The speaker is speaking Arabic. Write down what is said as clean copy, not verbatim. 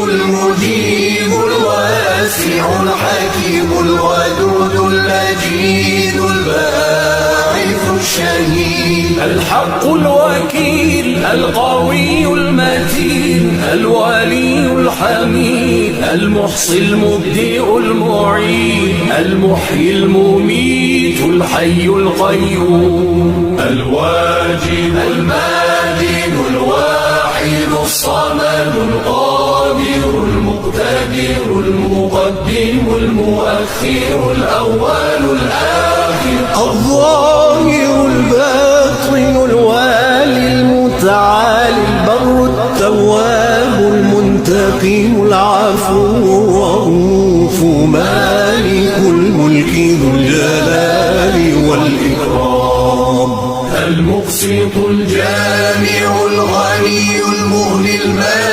المجيب الواسع الحكيم الودود المجيد الباعث الشهيد الحق الوكيل القوي المتين الولي الحميد المحصي المبدئ المعيد المحيي المميت الحي القيوم الواجد الماجد الواحد الصمد القادر المقتدر المقدم المؤخر الأول الآخر الظاهر الباطن الوالي المتعالي البر التواب المنتقم العفو الرؤوف مالك الملك ذو الجلال والإكرام المقسط الجامع الغني المغني المالك